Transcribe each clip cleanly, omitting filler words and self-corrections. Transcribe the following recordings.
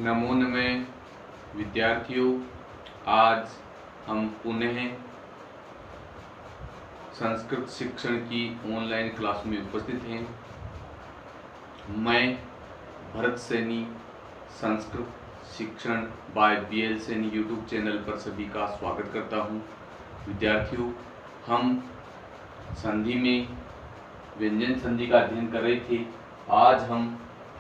नमो नमः विद्यार्थियों, आज हम पुनः संस्कृत शिक्षण की ऑनलाइन क्लास में उपस्थित हैं। मैं भरत सैनी संस्कृत शिक्षण by BL Saini YouTube channel पर सभी का स्वागत करता हूं। विद्यार्थियों, हम संधि में व्यंजन संधि का अध्ययन कर रहे थे। आज हम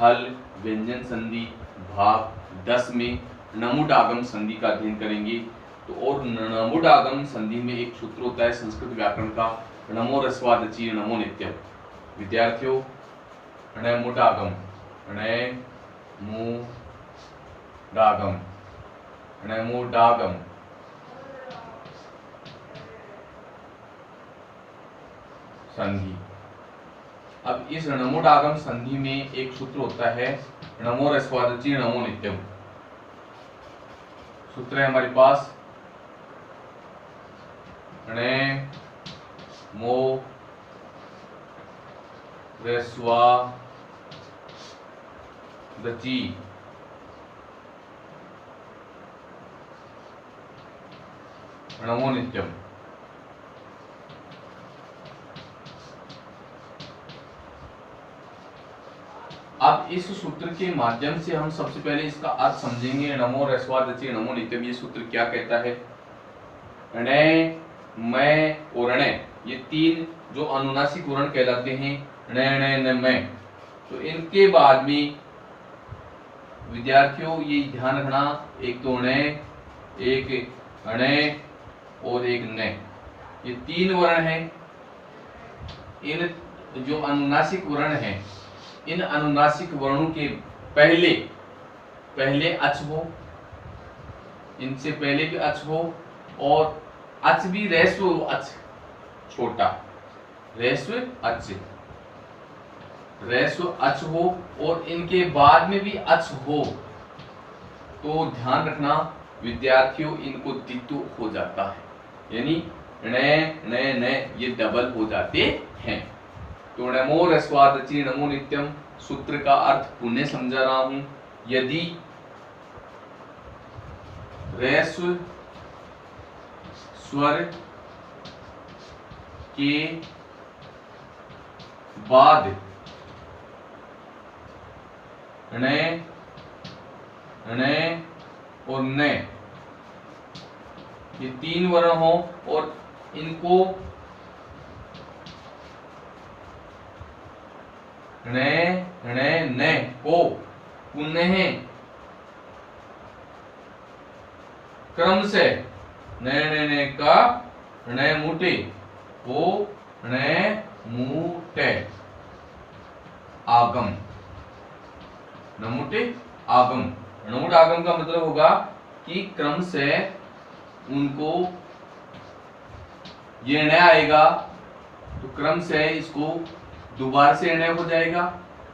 हल व्यंजन संधि भाग 10 में नमुडागम संधि का अध्ययन करेंगे। तो और नमुडागम संधि में एक सूत्र होता है संस्कृत व्याकरण का, णमो ह्रस्वादचि णमो नित्यम। विद्यार्थियों, णमुडागम णमुडागम संधि। अब इस णमुडागम संधि में एक सूत्र होता है णमो ह्रस्वादचि णमो नित्यम। सूत्र है हमारे पास णमो ह्रस्वादचि णमो नित्यम। अब इस सूत्र के माध्यम से हम सबसे पहले इसका अर्थ समझेंगे। णमो ह्रस्वादचि णमो नित्यम, ये सूत्र क्या कहता है? ण, मैं और ण, ये तीन जो अनुनासिक वर्ण कहलाते हैं, ण ण न मैं। तो इनके बाद में विद्यार्थियों ये ध्यान रखना, एक तो ण, एक ण और एक न, ये तीन वर्ण हैं। इन जो अनुनासिक वर्ण हैं, इन अनुनासिक वर्णों के पहले अच हो, इनसे पहले भी अच हो, और अच भी ह्रस्व अच, छोटा ह्रस्व अच हो, और इनके बाद में भी अच हो। तो ध्यान रखना विद्यार्थियों, इनको द्वित्व हो जाता है, यानी ण न न ये डबल हो जाते हैं। तो णमो ह्रस्वादचि णमो नित्यम सूत्र का अर्थ पुनः समझा रहा हूं। यदि ह्रस्व स्वर के बाद ण और न, ये तीन वर्ण हो और इनको न को पुनः क्रम से न का ण मुटे को ण मुटे आगम, नमुटे आगम। नमुट आगम का मतलब होगा कि क्रम से उनको ये न आएगा तो क्रम से इसको दोबारा से ण हो जाएगा,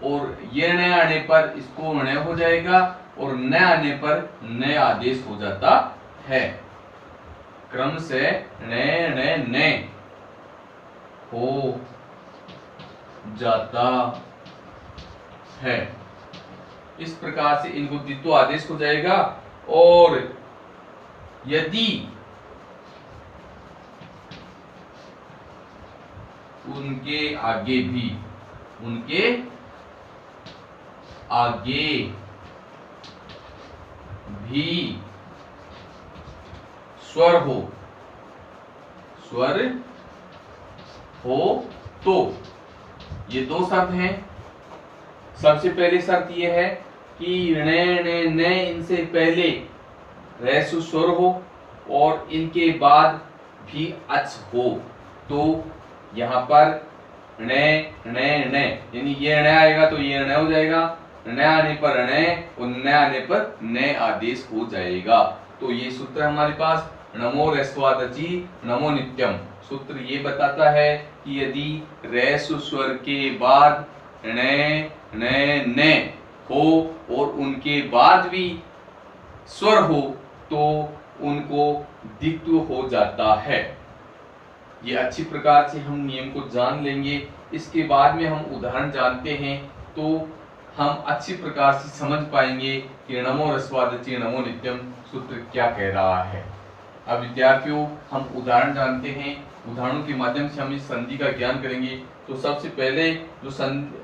और ये न आने पर इसको ण हो जाएगा, और न आने पर न आदेश हो जाता है। क्रम से न हो जाता है। इस प्रकार से इनको द्वित्व आदेश हो जाएगा। और यदि उनके आगे भी स्वर हो तो ये दो शर्त हैं। सबसे पहले शर्त ये है कि ण न इनसे पहले ह्रस्व स्वर हो और इनके बाद भी अच हो। तो यहाँ पर ण यानी ये ण आएगा तो ये ण हो जाएगा, न आने पर ण और न आने पर न आदेश हो जाएगा। तो ये सूत्र हमारे पास णमो ह्रस्वादचि णमो नित्यम। सूत्र ये बताता है कि यदि ह्रस्व स्वर के बाद ण न हो और उनके बाद भी स्वर हो तो उनको द्वित्व हो जाता है। ये अच्छी प्रकार से हम नियम को जान लेंगे। इसके बाद में हम उदाहरण जानते हैं। तो हम अच्छी प्रकार से समझ पाएंगे कि णमो ह्रस्वादचि णमो नित्यम सूत्र क्या कह रहा है। अब विद्यार्थियों, हम उदाहरण जानते हैं, उदाहरणों के माध्यम से हम इस संधि का ज्ञान करेंगे। तो सबसे पहले जो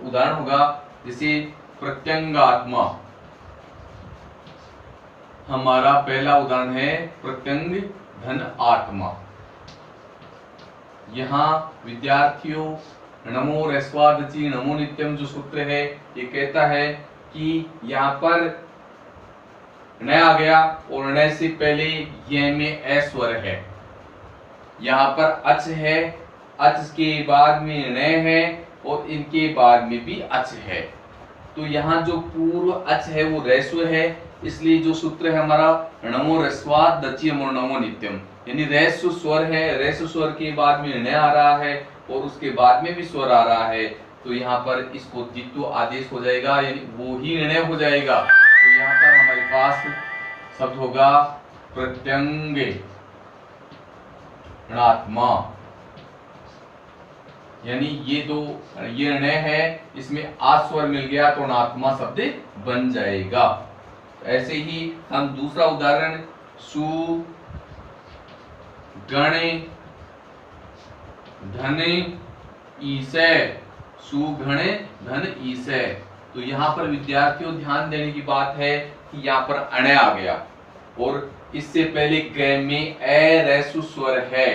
उदाहरण होगा, जैसे प्रत्यंगात्मा, हमारा पहला उदाहरण है प्रत्यंग धन आत्मा। यहाँ विद्यार्थियों णमो ह्रस्वादचि णमो नित्यम जो सूत्र है ये कहता है कि यहाँ पर न आ गया और न से पहले ये में ए स्वर है, यहाँ पर अच है, अच के बाद में न है और इनके बाद में भी अच है। तो यहाँ जो पूर्व अच है वो ह्रस्व है, इसलिए जो सूत्र है हमारा णमो ह्रस्वादचि नमो नित्यम, यानी ह्रस्व स्वर है, ह्रस्व स्वर के बाद में न आ रहा है और उसके बाद में भी स्वर आ रहा है। तो यहाँ पर इसको द्वित्व आदेश हो जाएगा, यानी वो ही निर्णय हो जाएगा। तो यहाँ पर हमारे पास शब्द होगा प्रत्यंग णात्मा, यानी ये दो ये निर्णय है, इसमें आ स्वर मिल गया तो णात्मा शब्द बन जाएगा। ऐसे ही हम दूसरा उदाहरण सु गण धन ईसे, सुगण धन ईसे। तो यहाँ पर विद्यार्थियों ध्यान देने की बात है कि यहाँ पर अण आ गया और इससे पहले ग में ए ह्रस्व स्वर है,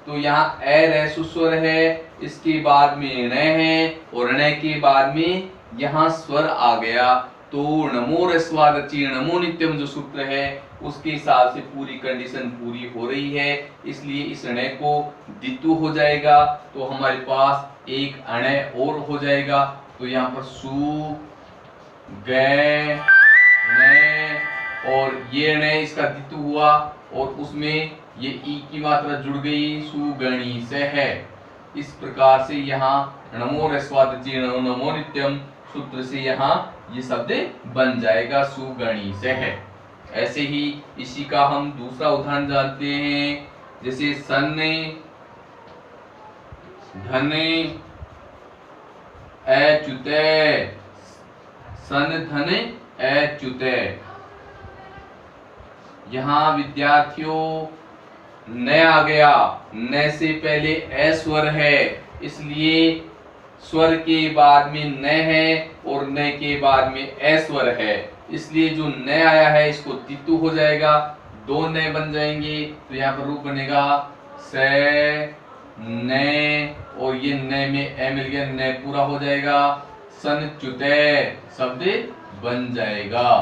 तो यहाँ ए ह्रस्व स्वर है, इसके बाद में ण है और ण के बाद में यहाँ स्वर आ गया। तो णमो ह्रस्वादचि णमो नित्यम जो सूत्र है उसके हिसाब से पूरी कंडीशन पूरी हो रही है, इसलिए इस ण को द्वित्व हो जाएगा। तो हमारे पास एक अण और हो जाएगा। तो यहाँ पर सु ग न और ये ण इसका द्वित्व हुआ और उसमें ये ई की मात्रा जुड़ गई, सुगणी से है। इस प्रकार से यहाँ णमो ह्रस्वादचि नमो नित्यम सूत्र से यहाँ ये शब्द बन जाएगा, सुगणी से है। ऐसे ही इसी का हम दूसरा उदाहरण जानते हैं, जैसे सन धन अच्युते, सन धन अच्युते। यहाँ विद्यार्थियों न आ गया, न से पहले ए स्वर है, इसलिए स्वर के बाद में न है और न के बाद में ए स्वर है, इसलिए जो न आया है इसको द्वित्व हो जाएगा, दो न बन जाएंगे। तो यहाँ पर रूप बनेगा से न और ये न में ए मिल गया, न पूरा हो जाएगा, सन च्युते शब्द बन जाएगा।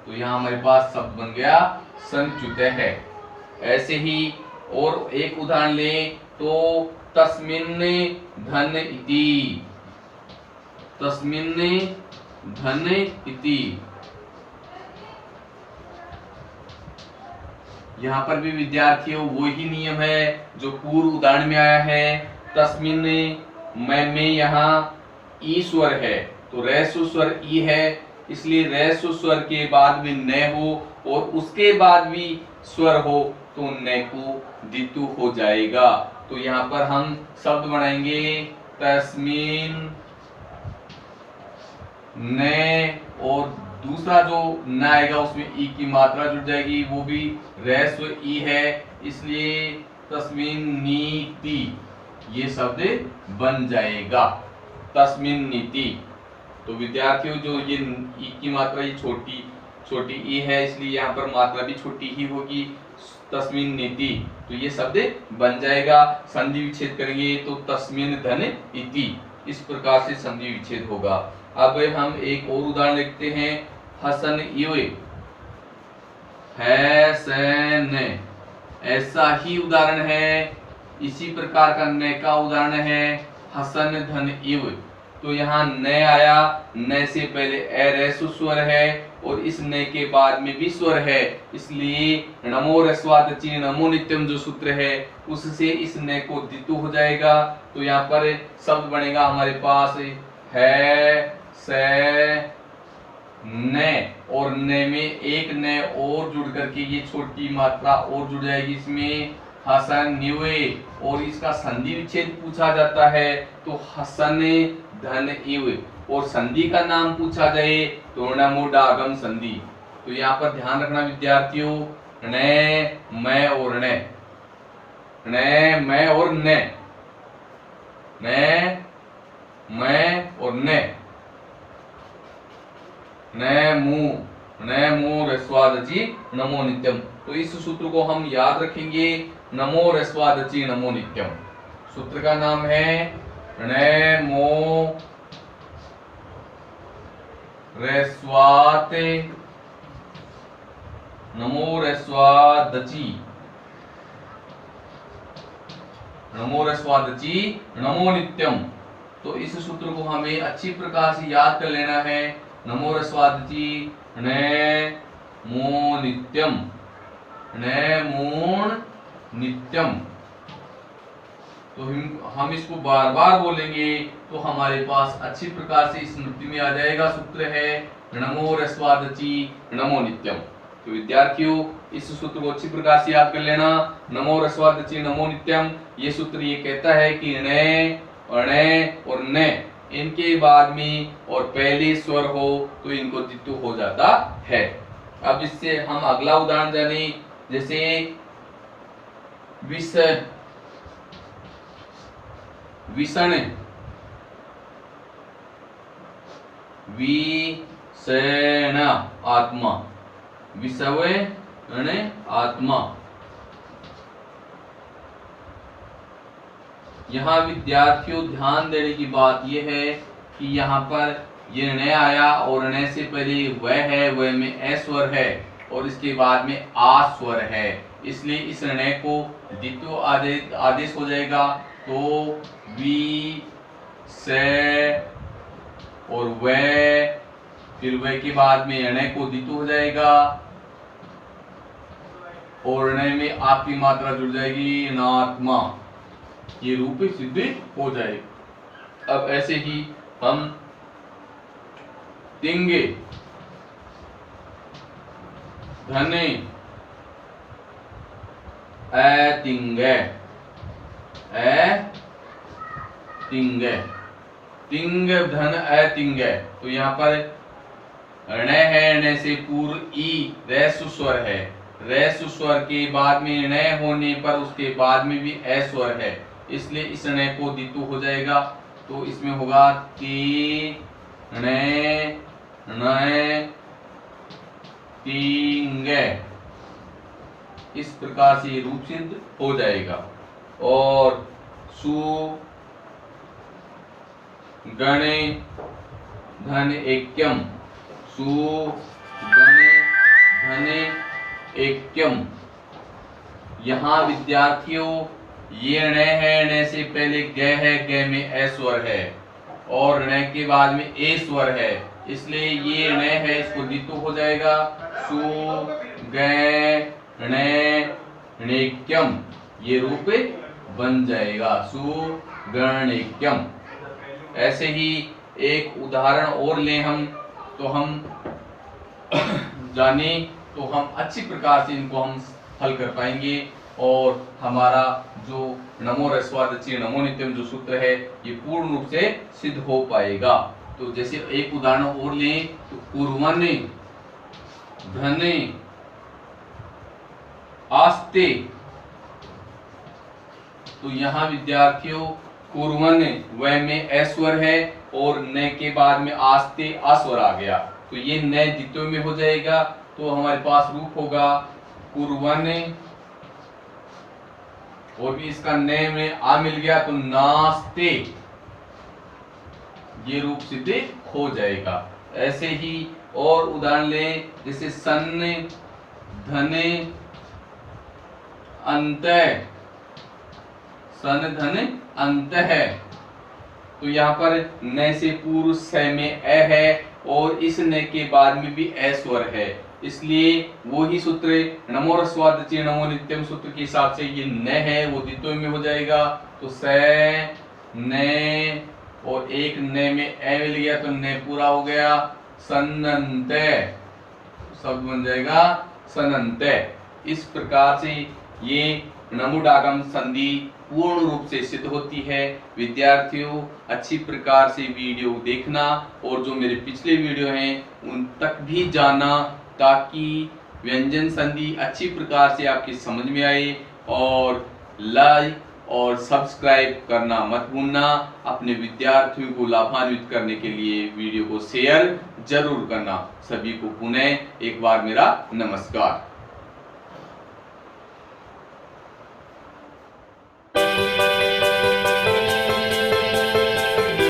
तो यहाँ हमारे पास शब्द बन गया संच्युते है। ऐसे ही और एक उदाहरण लें तो तस्मिन् धन इति, तस्मिन् धन इति। यहाँ पर भी विद्यार्थियों वही नियम है जो पूर्व उदाहरण में आया है। तस्मिन् में यहाँ ई स्वर है, तो ह्रस्व स्वर ई है, इसलिए ह्रस्व स्वर के बाद में न हो और उसके बाद भी स्वर हो तो न को द्वित्व हो जाएगा। तो यहाँ पर हम शब्द बनाएंगे तस्मिन् न, और दूसरा जो न आएगा उसमें ई की मात्रा जुड़ जाएगी, वो भी ह्रस्व ई है, इसलिए तस्मिन् नीति ये शब्द बन जाएगा, तस्मिन् नीति। तो विद्यार्थियों जो ये ई की मात्रा ये छोटी छोटी ई है, इसलिए यहाँ पर मात्रा भी छोटी ही होगी, तस्मिन् नीति। तो ये शब्द बन जाएगा। संधि विच्छेद करेंगे तो तस्मिन् धन इति, इस प्रकार से संधि विच्छेद होगा। अब हम एक और उदाहरण लिखते हैं, हसन इव है सन, ऐसा ही उदाहरण है, इसी प्रकार का न का उदाहरण है हसन धन इव। तो यहाँ न आया, न से पहले ए ह्रस्व स्वर है और इस न के बाद में भी स्वर है, इसलिए णमो ह्रस्वादचि नमो नित्यम जो सूत्र है उससे इस न को द्वित्व हो जाएगा। तो यहाँ पर शब्द बनेगा हमारे पास है से न, और न में एक न और जुड़ करके ये छोटी मात्रा और जुड़ जाएगी इसमें, हसन निवे, और इसका संधि विच्छेद पूछा जाता है तो हसन धन इव, और संधि का नाम पूछा जाए तो णमुडागम संधि। तो यहाँ पर ध्यान रखना विद्यार्थियों, ण, मैं और न, ण, मैं और न, न, मैं और न मु रस्वादची नमो नित्यम। तो इस सूत्र को हम याद रखेंगे, नमो रस्वादची नमो नित्यम। सूत्र का नाम है नमो रस्वाते नमो रस्वादची नमो नित्यम। तो इस सूत्र को हमें अच्छी प्रकार से याद कर लेना है, नमो रस्वादची नमो नित्यम, नमो नित्यम। तो हम इसको बार बार बोलेंगे तो हमारे पास अच्छी प्रकार से स्मृति में आ जाएगा। सूत्र है नमो रस्वादची नमो नित्यम। तो विद्यार्थियों इस सूत्र को अच्छी प्रकार से याद कर लेना, नमो रस्वादची नमो नित्यम। ये सूत्र ये कहता है कि ण और न इनके बाद में और पहले स्वर हो तो इनको दित्तु हो जाता है। अब इससे हम अगला उदाहरण जाने, जैसे विषण, विषण आत्मा, विषण आत्मा। यहाँ विद्यार्थियों ध्यान देने की बात यह है कि यहाँ पर ये न आया और न से पहले वह है, वह में ए स्वर है और इसके बाद में आ स्वर है, इसलिए इस न को द्वितीय आदेश हो जाएगा। तो वी से और वह, फिर वह के बाद में न को द्वितीय हो जाएगा और न में आपकी मात्रा जुड़ जाएगी नात्मा, ये रूप सिद्ध हो जाएगा। अब ऐसे ही हम तिंगे, धने, तिंगे, तिंगे, तिंग धन तिंगे। तो यहाँ पर ण है, ण से पूर्व ई रेसु स्वर है, रेसु स्वर के बाद में न होने पर उसके बाद में भी ए स्वर है, इसलिए इस ण को दितु हो जाएगा। तो इसमें होगा ती ण तिंगे, इस प्रकार से रूप सिद्ध हो जाएगा। और सु गणे धन एक्यम, सु गणे धने एक्यम। यहाँ विद्यार्थियों ये ण है, ण से पहले ग है, ग में ए स्वर है और ण के बाद में ए स्वर है, इसलिए ये ण है, इसको दितु हो जाएगा। सु ग णेक्यम, ये रूप बन जाएगा, सु गणेक्यम। ऐसे ही एक उदाहरण और लें हम, तो हम जाने तो हम अच्छी प्रकार से इनको हम हल कर पाएंगे और हमारा जो नमो रस्वादची नमो नित्यम जो सूत्र है ये पूर्ण रूप से सिद्ध हो पाएगा। तो जैसे एक उदाहरण और लें तो कुर्वन् धने आस्ते। तो यहाँ विद्यार्थियों कुर्वन् वह में ए स्वर है और न के बाद में आस्ते अस्वर आ गया, तो ये न द्वितीय में हो जाएगा। तो हमारे पास रूप होगा कुर्वन् और भी इसका न में आ मिल गया तो नास्ते, ये रूप सिद्ध हो जाएगा। ऐसे ही और उदाहरण लें, जैसे सन्न धने अंत, सन धन अंत है। तो यहाँ पर न से पूर्व स में ए है और इस न के बाद में भी ए स्वर है, इसलिए वो ही सूत्र नमो रस्वादची नमो नित्यम सूत्र के हिसाब से ये न है वो द्वितीय में हो जाएगा। तो स न और एक न में ए मिल गया तो न पूरा हो गया, सन्नन्त शब्द बन जाएगा सनन्त। इस प्रकार से ये नमुडागम संधि पूर्ण रूप से सिद्ध होती है। विद्यार्थियों, अच्छी प्रकार से वीडियो देखना और जो मेरे पिछले वीडियो हैं उन तक भी जाना, ताकि व्यंजन संधि अच्छी प्रकार से आपकी समझ में आए। और लाइक और सब्सक्राइब करना मत भूलना। अपने विद्यार्थियों को लाभान्वित करने के लिए वीडियो को शेयर जरूर करना। सभी को पुनः एक बार मेरा नमस्कार।